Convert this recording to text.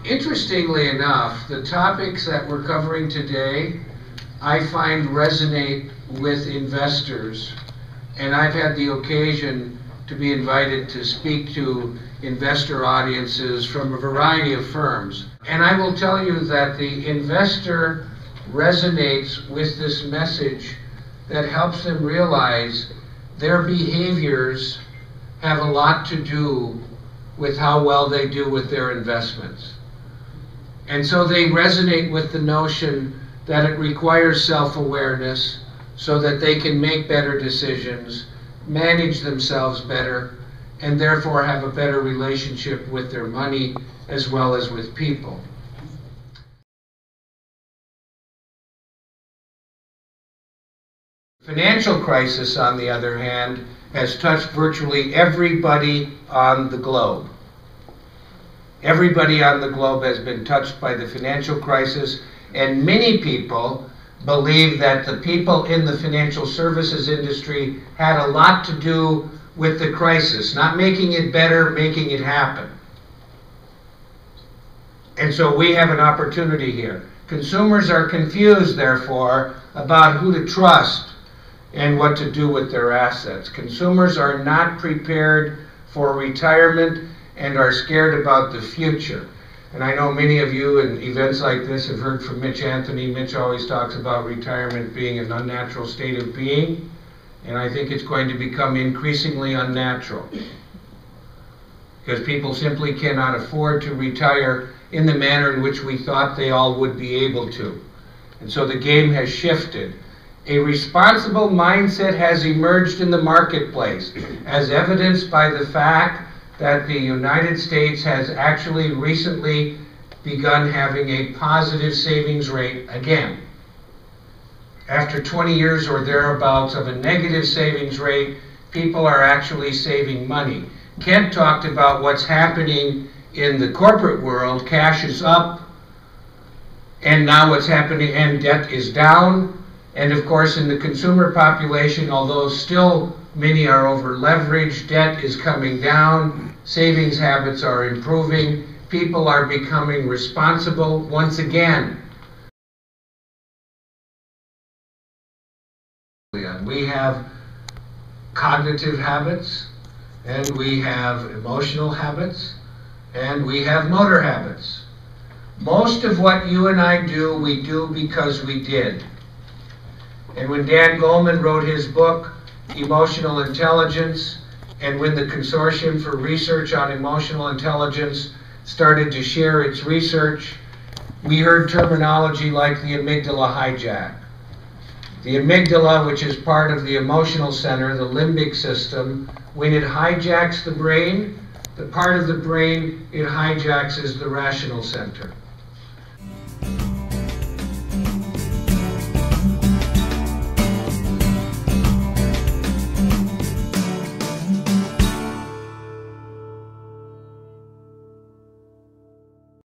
Interestingly enough, the topics that we're covering today, I find resonate with investors. And I've had the occasion to be invited to speak to investor audiences from a variety of firms. And I will tell you that the investor resonates with this message that helps them realize their behaviors have a lot to do with how well they do with their investments. And so they resonate with the notion that it requires self-awareness so that they can make better decisions, manage themselves better, and therefore have a better relationship with their money as well as with people. The financial crisis, on the other hand, has touched virtually everybody on the globe. Everybody on the globe has been touched by the financial crisis, and many people believe that the people in the financial services industry had a lot to do with the crisis, not making it better, making it happen. And so we have an opportunity here. Consumers are confused, therefore, about who to trust and what to do with their assets. Consumers are not prepared for retirement and are scared about the future. And I know many of you in events like this have heard from Mitch Anthony. Mitch always talks about retirement being an unnatural state of being, and I think it's going to become increasingly unnatural because people simply cannot afford to retire in the manner in which we thought they all would be able to. And so the game has shifted. A responsible mindset has emerged in the marketplace, as evidenced by the fact that the United States has actually recently begun having a positive savings rate again. After 20 years or thereabouts of a negative savings rate, people are actually saving money. Kent talked about what's happening in the corporate world. Cash is up, and now what's happening, and debt is down. And of course, in the consumer population, although still many are over leveraged, debt is coming down, savings habits are improving, people are becoming responsible once again. We have cognitive habits, and we have emotional habits, and we have motor habits. Most of what you and I do, we do because we did. And when Dan Goleman wrote his book, Emotional Intelligence, and when the Consortium for Research on Emotional Intelligence started to share its research, we heard terminology like the amygdala hijack. The amygdala, which is part of the emotional center, the limbic system, when it hijacks the brain, the part of the brain it hijacks is the rational center.